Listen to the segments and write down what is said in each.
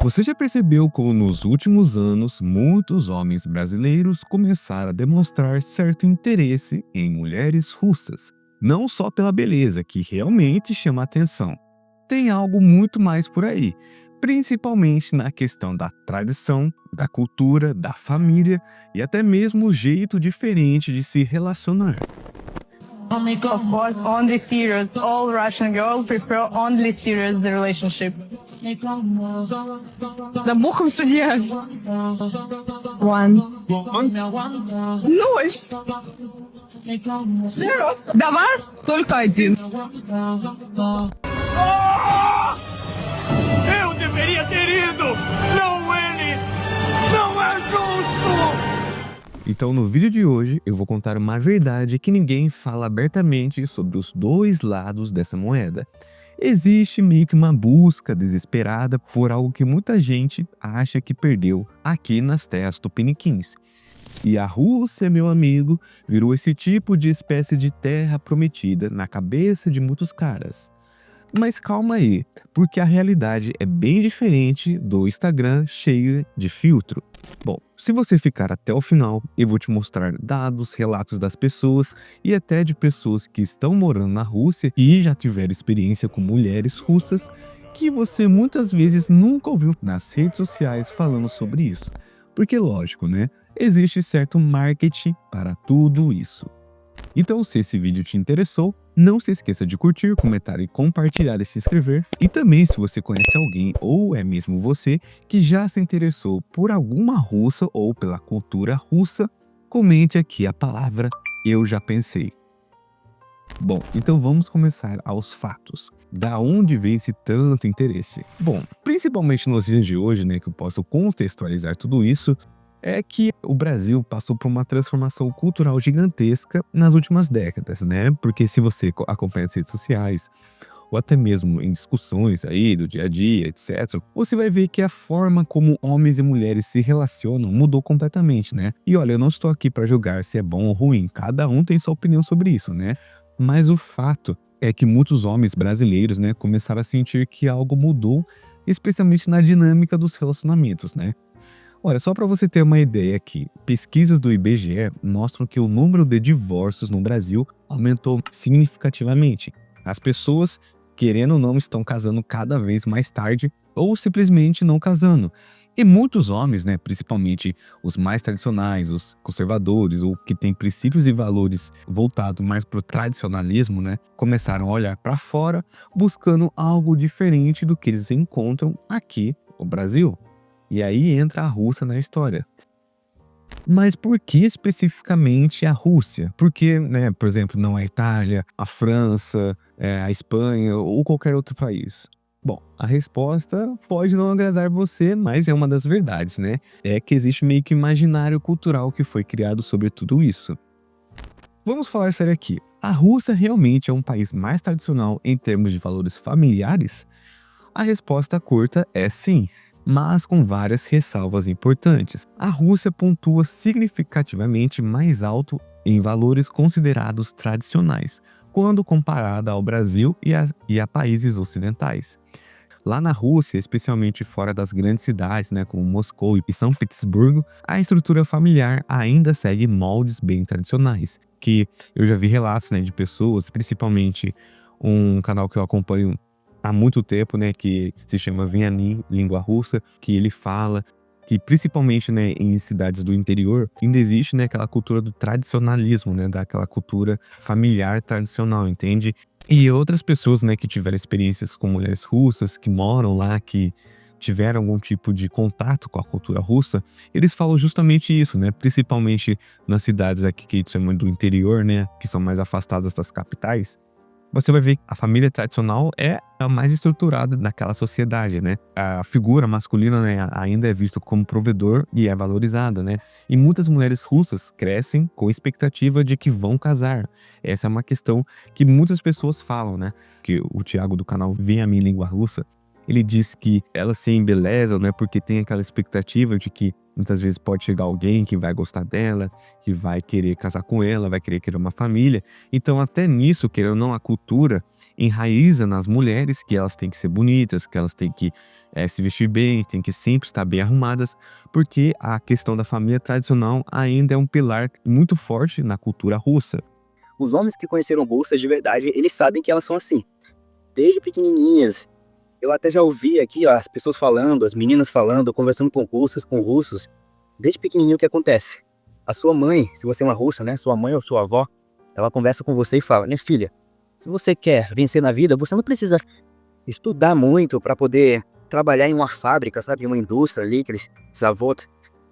Você já percebeu como nos últimos anos muitos homens brasileiros começaram a demonstrar certo interesse em mulheres russas? Não só pela beleza, que realmente chama atenção. Tem algo muito mais por aí, principalmente na questão da tradição, da cultura, da família e até mesmo o jeito diferente de se relacionar. Of course, only serious. All Russian girls prefer only serious relationship. Да бухом судья. One. Ноль. Zero. До вас только один. Eu deveria ter ido! Não ele! Não é justo! Então, no vídeo de hoje, eu vou contar uma verdade que ninguém fala abertamente sobre os dois lados dessa moeda. Existe meio que uma busca desesperada por algo que muita gente acha que perdeu aqui nas terras tupiniquins. E a Rússia, meu amigo, virou esse tipo de espécie de terra prometida na cabeça de muitos caras. Mas calma aí, porque a realidade é bem diferente do Instagram cheio de filtro. Bom, se você ficar até o final, eu vou te mostrar dados, relatos das pessoas e até de pessoas que estão morando na Rússia e já tiveram experiência com mulheres russas que você muitas vezes nunca ouviu nas redes sociais falando sobre isso. Porque lógico, né? Existe certo marketing para tudo isso. Então, se esse vídeo te interessou, não se esqueça de curtir, comentar e compartilhar e se inscrever. E também, se você conhece alguém ou é mesmo você que já se interessou por alguma russa ou pela cultura russa, comente aqui a palavra "eu já pensei". Bom, então vamos começar aos fatos. Da onde vem esse tanto interesse? Bom, principalmente nos dias de hoje, né, que eu posso contextualizar tudo isso, é que o Brasil passou por uma transformação cultural gigantesca nas últimas décadas, né? Porque se você acompanha as redes sociais, ou até mesmo em discussões aí do dia a dia, etc., você vai ver que a forma como homens e mulheres se relacionam mudou completamente, né? E olha, eu não estou aqui para julgar se é bom ou ruim, cada um tem sua opinião sobre isso, né? Mas o fato é que muitos homens brasileiros, né, começaram a sentir que algo mudou, especialmente na dinâmica dos relacionamentos, né? Olha, só para você ter uma ideia aqui, pesquisas do IBGE mostram que o número de divórcios no Brasil aumentou significativamente. As pessoas, querendo ou não, estão casando cada vez mais tarde ou simplesmente não casando. E muitos homens, né, principalmente os mais tradicionais, os conservadores ou que têm princípios e valores voltados mais para o tradicionalismo, né, começaram a olhar para fora buscando algo diferente do que eles encontram aqui no Brasil. E aí entra a Rússia na história. Mas por que especificamente a Rússia? Por que, né, por exemplo, não a Itália, a França, a Espanha ou qualquer outro país? Bom, a resposta pode não agradar você, mas é uma das verdades, né? É que existe meio que um imaginário cultural que foi criado sobre tudo isso. Vamos falar sério aqui. A Rússia realmente é um país mais tradicional em termos de valores familiares? A resposta curta é sim, mas com várias ressalvas importantes. A Rússia pontua significativamente mais alto em valores considerados tradicionais, quando comparada ao Brasil e a países ocidentais. Lá na Rússia, especialmente fora das grandes cidades, né, como Moscou e São Petersburgo, a estrutura familiar ainda segue moldes bem tradicionais, que eu já vi relatos, né, de pessoas, principalmente um canal que eu acompanho há muito tempo, né, que se chama Vyanin, Língua Russa, que ele fala que principalmente, né, em cidades do interior, ainda existe, né, aquela cultura do tradicionalismo, né, daquela cultura familiar tradicional, entende? E outras pessoas, né, que tiveram experiências com mulheres russas, que moram lá, que tiveram algum tipo de contato com a cultura russa, eles falam justamente isso, né, principalmente nas cidades aqui que chamam do interior, né, que são mais afastadas das capitais. Você vai ver que a família tradicional é a mais estruturada daquela sociedade, né? A figura masculina, né, ainda é vista como provedor e é valorizada, né? E muitas mulheres russas crescem com a expectativa de que vão casar. Essa é uma questão que muitas pessoas falam, né? Que o Thiago do canal Vem a Minha Língua Russa, Ele diz que elas se embelezam, né, porque tem aquela expectativa de que muitas vezes pode chegar alguém que vai gostar dela, que vai querer casar com ela, vai querer uma família. Então, até nisso, querendo ou não, a cultura enraiza nas mulheres que elas têm que ser bonitas, que elas têm que se vestir bem, têm que sempre estar bem arrumadas, porque a questão da família tradicional ainda é um pilar muito forte na cultura russa. Os homens que conheceram russas de verdade, eles sabem que elas são assim. Desde pequenininhas. Eu até já ouvi aqui, ó, as pessoas falando, as meninas falando, conversando com russas, com russos. Desde pequenininho o que acontece? A sua mãe, se você é uma russa, né? Sua mãe ou sua avó, ela conversa com você e fala, minha filha, se você quer vencer na vida, você não precisa estudar muito para poder trabalhar em uma fábrica, sabe? Uma indústria ali, aqueles zavod,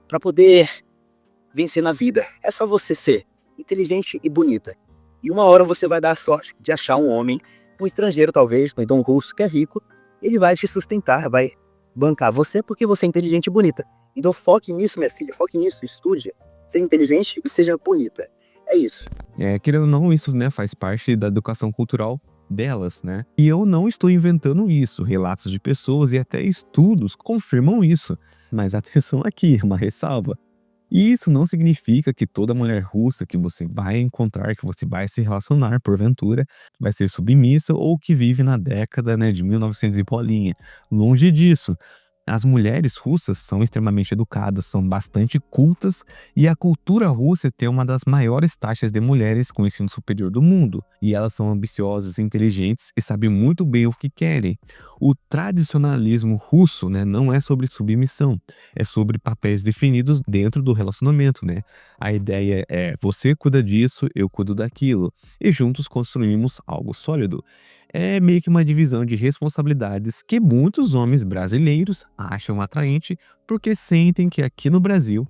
para poder vencer na vida. É só você ser inteligente e bonita. E uma hora você vai dar a sorte de achar um homem, um estrangeiro talvez, ou então um russo que é rico, ele vai te sustentar, vai bancar você porque você é inteligente e bonita. Então foque nisso, minha filha, foque nisso, estude, seja inteligente e seja bonita. É isso. Querendo ou não, isso, né, faz parte da educação cultural delas, né? E eu não estou inventando isso. Relatos de pessoas e até estudos confirmam isso. Mas atenção aqui, uma ressalva. E isso não significa que toda mulher russa que você vai encontrar, que você vai se relacionar porventura, vai ser submissa ou que vive na década, né, de 1900 e bolinha. Longe disso. As mulheres russas são extremamente educadas, são bastante cultas e a cultura russa tem uma das maiores taxas de mulheres com ensino superior do mundo. E elas são ambiciosas, inteligentes e sabem muito bem o que querem. O tradicionalismo russo, né, não é sobre submissão, é sobre papéis definidos dentro do relacionamento, né? A ideia é você cuida disso, eu cuido daquilo e juntos construímos algo sólido. É meio que uma divisão de responsabilidades que muitos homens brasileiros acham atraente porque sentem que aqui no Brasil,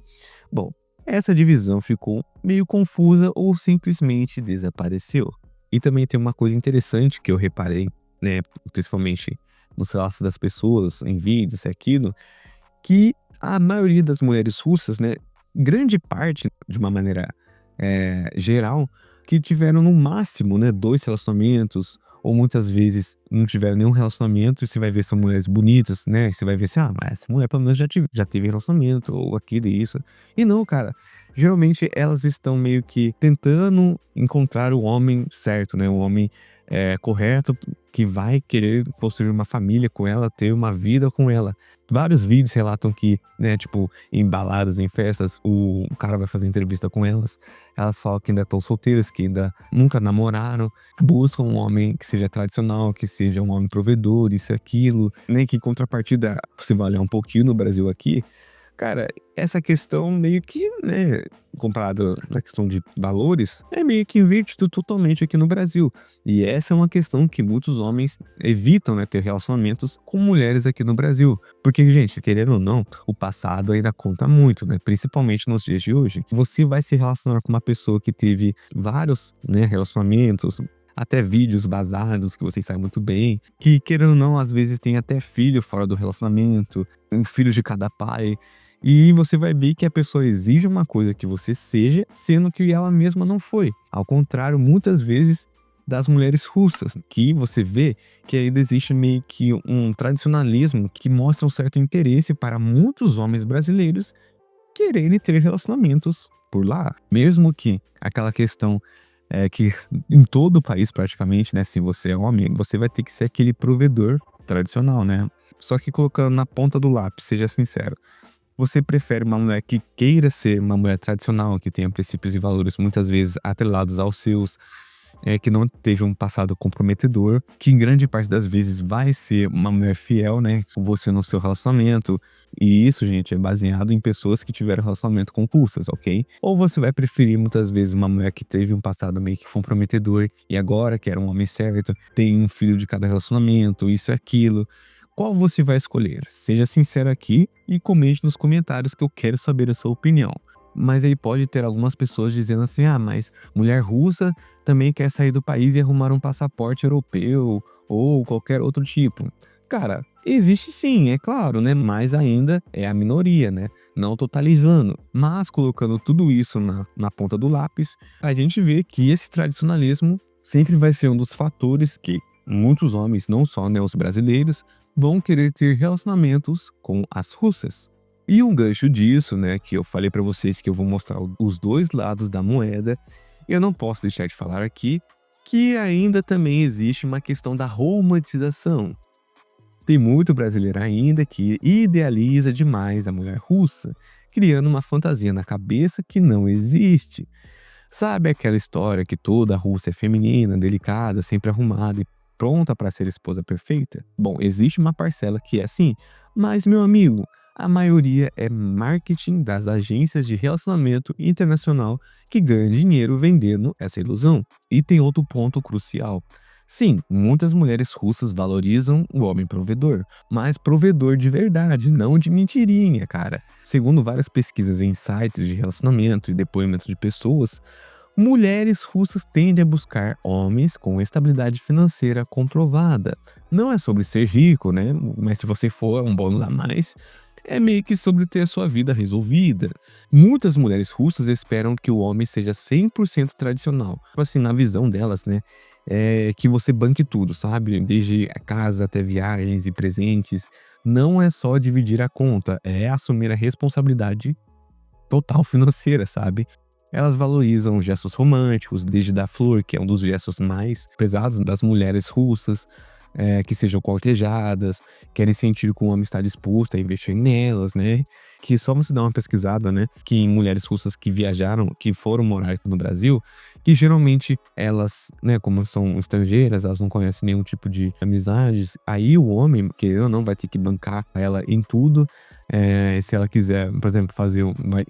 bom, essa divisão ficou meio confusa ou simplesmente desapareceu. E também tem uma coisa interessante que eu reparei, né, principalmente nos relatos das pessoas, em vídeos e aquilo, que a maioria das mulheres russas, né, grande parte, de uma maneira geral, que tiveram no máximo, né, 2 relacionamentos, ou muitas vezes não tiveram nenhum relacionamento, e você vai ver são mulheres bonitas, né, você vai ver assim, mas essa mulher pelo menos já teve relacionamento, ou aquilo e isso. E não, cara, geralmente elas estão meio que tentando encontrar o homem certo, né, o homem correto, que vai querer construir uma família com ela, ter uma vida com ela. Vários vídeos relatam que, né, tipo, em baladas, em festas, o cara vai fazer entrevista com elas, elas falam que ainda estão solteiras, que ainda nunca namoraram, buscam um homem que seja tradicional, que seja um homem provedor, isso e aquilo, nem que em contrapartida, se vai olhar um pouquinho no Brasil aqui, cara, essa questão meio que, né, comparado na questão de valores, é meio que invertido totalmente aqui no Brasil. E essa é uma questão que muitos homens evitam, né, ter relacionamentos com mulheres aqui no Brasil. Porque, gente, querendo ou não, o passado ainda conta muito, né, principalmente nos dias de hoje. Você vai se relacionar com uma pessoa que teve vários, né, relacionamentos, até vídeos vazados que vocês sabem muito bem, que querendo ou não, às vezes tem até filho fora do relacionamento, um filho de cada pai. E você vai ver que a pessoa exige uma coisa que você seja, sendo que ela mesma não foi. Ao contrário, muitas vezes, das mulheres russas, que você vê que ainda existe meio que um tradicionalismo que mostra um certo interesse para muitos homens brasileiros quererem ter relacionamentos por lá. Mesmo que aquela questão que em todo o país praticamente, né, se você é homem, você vai ter que ser aquele provedor tradicional, né? Só que colocando na ponta do lápis, seja sincero. Você prefere uma mulher que queira ser uma mulher tradicional, que tenha princípios e valores muitas vezes atrelados aos seus, que não esteja um passado comprometedor, que em grande parte das vezes vai ser uma mulher fiel, né, com você no seu relacionamento. E isso, gente, é baseado em pessoas que tiveram relacionamento com russas, ok? Ou você vai preferir muitas vezes uma mulher que teve um passado meio que comprometedor e agora que era um homem certo, tem um filho de cada relacionamento, isso e aquilo. Qual você vai escolher? Seja sincero aqui e comente nos comentários que eu quero saber a sua opinião. Mas aí pode ter algumas pessoas dizendo assim, mas mulher russa também quer sair do país e arrumar um passaporte europeu ou qualquer outro tipo. Cara, existe sim, é claro, né? Mas ainda é a minoria, né? Não totalizando. Mas colocando tudo isso na ponta do lápis, a gente vê que esse tradicionalismo sempre vai ser um dos fatores que muitos homens, não só, né, os brasileiros, vão querer ter relacionamentos com as russas. E um gancho disso, né, que eu falei pra vocês que eu vou mostrar os dois lados da moeda, eu não posso deixar de falar aqui que ainda também existe uma questão da romantização. Tem muito brasileiro ainda que idealiza demais a mulher russa, criando uma fantasia na cabeça que não existe. Sabe aquela história que toda russa é feminina, delicada, sempre arrumada e pronta para ser esposa perfeita? Bom, existe uma parcela que é assim, mas meu amigo, a maioria é marketing das agências de relacionamento internacional que ganha dinheiro vendendo essa ilusão. E tem outro ponto crucial. Sim, muitas mulheres russas valorizam o homem provedor, mas provedor de verdade, não de mentirinha, cara. Segundo várias pesquisas em sites de relacionamento e depoimentos de pessoas, mulheres russas tendem a buscar homens com estabilidade financeira comprovada. Não é sobre ser rico, né? Mas se você for, é um bônus a mais. É meio que sobre ter sua vida resolvida. Muitas mulheres russas esperam que o homem seja 100% tradicional. Assim, na visão delas, né? É que você banque tudo, sabe? Desde a casa até viagens e presentes. Não é só dividir a conta, é assumir a responsabilidade total financeira, sabe? Elas valorizam gestos românticos, desde dar flor, que é um dos gestos mais prezados das mulheres russas, que sejam cortejadas, querem sentir que o homem está disposto a investir nelas, né? Que só você dá uma pesquisada, né? Que em mulheres russas que viajaram, que foram morar aqui no Brasil, que geralmente elas, né, como são estrangeiras, elas não conhecem nenhum tipo de amizades, aí o homem, querendo ou não, vai ter que bancar ela em tudo. Se ela quiser, por exemplo,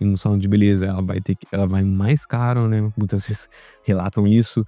ir no salão de beleza, ela vai mais caro, né? Muitas vezes relatam isso.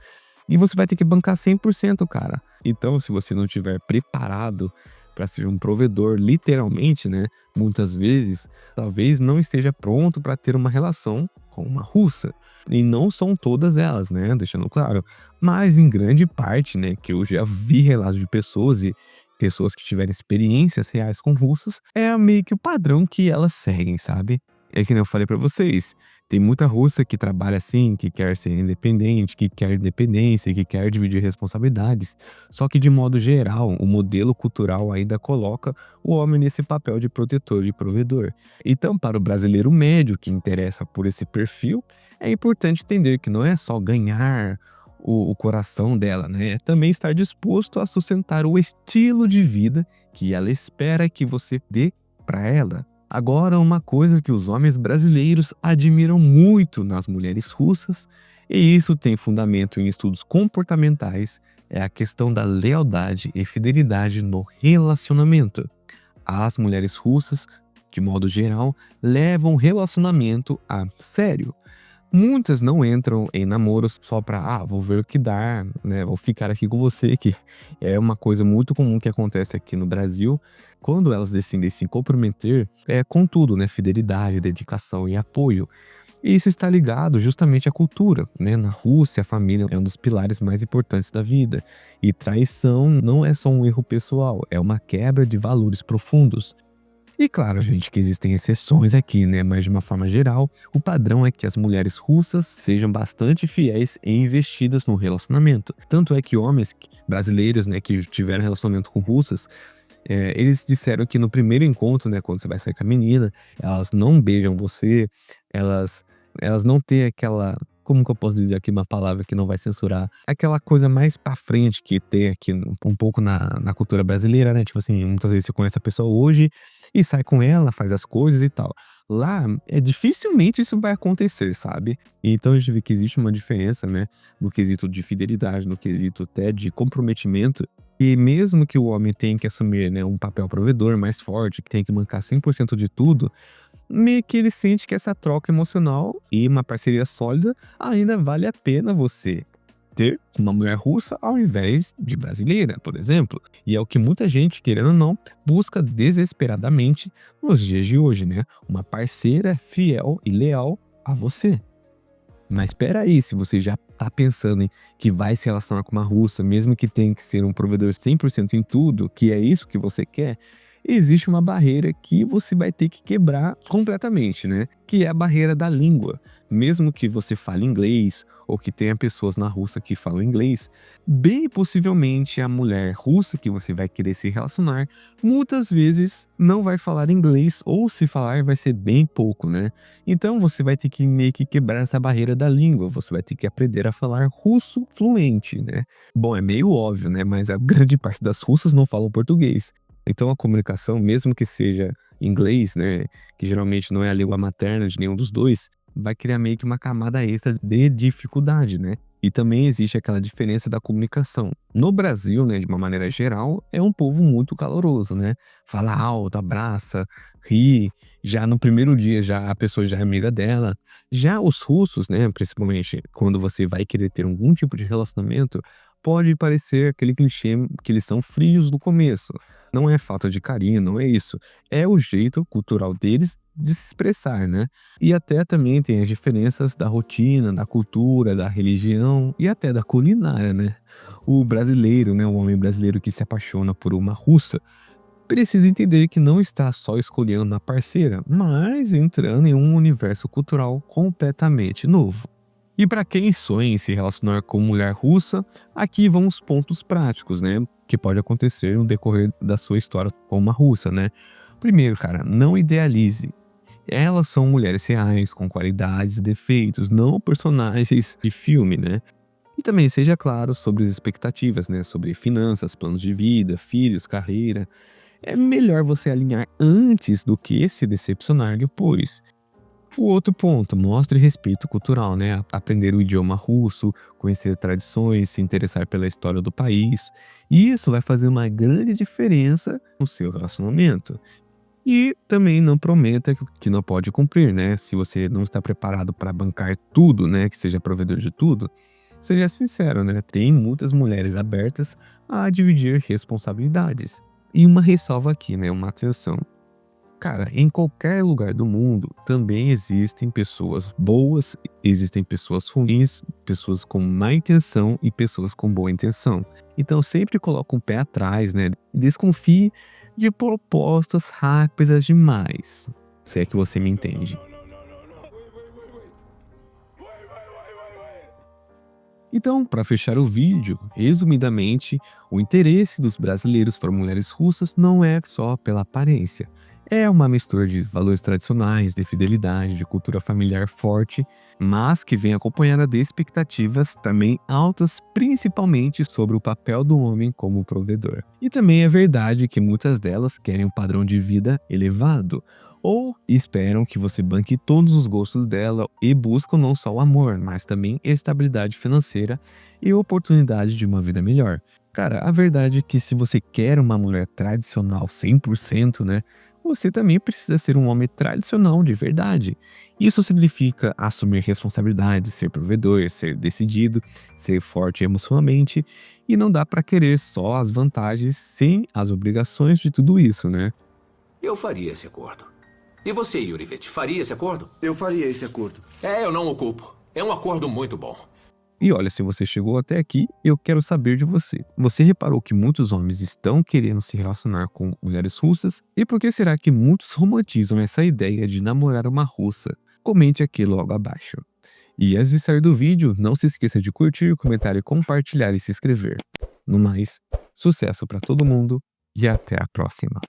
E você vai ter que bancar 100%, cara. Então, se você não estiver preparado para ser um provedor, literalmente, né? Muitas vezes, talvez não esteja pronto para ter uma relação com uma russa. E não são todas elas, né? Deixando claro. Mas em grande parte, né? Que eu já vi relatos de pessoas e pessoas que tiveram experiências reais com russas, é meio que o padrão que elas seguem, sabe? É que nem eu falei pra vocês, tem muita russa que trabalha assim, que quer ser independente, que quer independência, que quer dividir responsabilidades. Só que de modo geral, o modelo cultural ainda coloca o homem nesse papel de protetor e provedor. Então, para o brasileiro médio que interessa por esse perfil, é importante entender que não é só ganhar o coração dela, né? É também estar disposto a sustentar o estilo de vida que ela espera que você dê para ela. Agora, uma coisa que os homens brasileiros admiram muito nas mulheres russas, e isso tem fundamento em estudos comportamentais, é a questão da lealdade e fidelidade no relacionamento. As mulheres russas, de modo geral, levam o relacionamento a sério. Muitas não entram em namoros só pra, vou ver o que dá, né? Vou ficar aqui com você, que é uma coisa muito comum que acontece aqui no Brasil. Quando elas decidem se comprometer, é com tudo, né? Fidelidade, dedicação e apoio. E isso está ligado justamente à cultura, né? Na Rússia, a família é um dos pilares mais importantes da vida. E traição não é só um erro pessoal, é uma quebra de valores profundos. E claro, gente, que existem exceções aqui, né? Mas de uma forma geral, o padrão é que as mulheres russas sejam bastante fiéis e investidas no relacionamento. Tanto é que homens brasileiros, né, que tiveram relacionamento com russas, eles disseram que no primeiro encontro, né, quando você vai sair com a menina, elas não beijam você, elas, elas não têm aquela. Como que eu posso dizer aqui uma palavra que não vai censurar? Aquela coisa mais pra frente que tem aqui um pouco na cultura brasileira, né? Tipo assim, muitas vezes você conhece a pessoa hoje e sai com ela, faz as coisas e tal. Lá, dificilmente isso vai acontecer, sabe? Então a gente vê que existe uma diferença, né? No quesito de fidelidade, no quesito até de comprometimento. E mesmo que o homem tenha que assumir, né, um papel provedor mais forte, que tem que bancar 100% de tudo, meio que ele sente que essa troca emocional e uma parceria sólida ainda vale a pena você ter uma mulher russa ao invés de brasileira, por exemplo. E é o que muita gente, querendo ou não, busca desesperadamente nos dias de hoje, né? Uma parceira fiel e leal a você. Mas espera aí, se você já tá pensando em que vai se relacionar com uma russa, mesmo que tenha que ser um provedor 100% em tudo, que é isso que você quer, existe uma barreira que você vai ter que quebrar completamente, né? Que é a barreira da língua. Mesmo que você fale inglês ou que tenha pessoas na Rússia que falam inglês, bem possivelmente a mulher russa que você vai querer se relacionar muitas vezes não vai falar inglês ou se falar vai ser bem pouco, né? Então você vai ter que meio que quebrar essa barreira da língua, você vai ter que aprender a falar russo fluente, né? Bom, é meio óbvio, né? Mas a grande parte das russas não falam português. Então a comunicação, mesmo que seja inglês, né, que geralmente não é a língua materna de nenhum dos dois, vai criar meio que uma camada extra de dificuldade, né? E também existe aquela diferença da comunicação. No Brasil, né, de uma maneira geral, é um povo muito caloroso, né? Fala alto, abraça, ri. Já no primeiro dia, já a pessoa já é amiga dela. Já os russos, né, principalmente quando você vai querer ter algum tipo de relacionamento, pode parecer aquele clichê que eles são frios no começo. Não é falta de carinho, não é isso. É o jeito cultural deles de se expressar, né? E até também tem as diferenças da rotina, da cultura, da religião e até da culinária, né? O brasileiro, né, o homem brasileiro que se apaixona por uma russa, precisa entender que não está só escolhendo a parceira, mas entrando em um universo cultural completamente novo. E para quem sonha em se relacionar com mulher russa, aqui vão os pontos práticos, né? Que pode acontecer no decorrer da sua história com uma russa, né? Primeiro, cara, não idealize. Elas são mulheres reais, com qualidades e defeitos, não personagens de filme, né? E também seja claro sobre as expectativas, né? Sobre finanças, planos de vida, filhos, carreira. É melhor você alinhar antes do que se decepcionar depois. O outro ponto, mostre respeito cultural, né? Aprender o idioma russo, conhecer tradições, se interessar pela história do país. Isso vai fazer uma grande diferença no seu relacionamento. E também não prometa que não pode cumprir, né? Se você não está preparado para bancar tudo, né? Que seja provedor de tudo, seja sincero, né? Tem muitas mulheres abertas a dividir responsabilidades. E uma ressalva aqui, né? Uma atenção. Cara, em qualquer lugar do mundo também existem pessoas boas, existem pessoas ruins, pessoas com má intenção e pessoas com boa intenção. Então sempre coloca um pé atrás, né? Desconfie de propostas rápidas demais. Se é que você me entende. Então, para fechar o vídeo, resumidamente, o interesse dos brasileiros por mulheres russas não é só pela aparência. É uma mistura de valores tradicionais, de fidelidade, de cultura familiar forte, mas que vem acompanhada de expectativas também altas, principalmente sobre o papel do homem como provedor. E também é verdade que muitas delas querem um padrão de vida elevado, ou esperam que você banque todos os gostos dela e buscam não só o amor, mas também estabilidade financeira e oportunidade de uma vida melhor. Cara, a verdade é que se você quer uma mulher tradicional 100%, né? Você também precisa ser um homem tradicional de verdade. Isso significa assumir responsabilidade, ser provedor, ser decidido, ser forte emocionalmente, e não dá pra querer só as vantagens sem as obrigações de tudo isso, né? Eu faria esse acordo. E você, Yurivete, faria esse acordo? Eu faria esse acordo. Eu não o culpo. É um acordo muito bom. E olha, se você chegou até aqui, eu quero saber de você. Você reparou que muitos homens estão querendo se relacionar com mulheres russas? E por que será que muitos romantizam essa ideia de namorar uma russa? Comente aqui logo abaixo. E antes de sair do vídeo, não se esqueça de curtir, comentar e compartilhar e se inscrever. No mais, sucesso para todo mundo e até a próxima.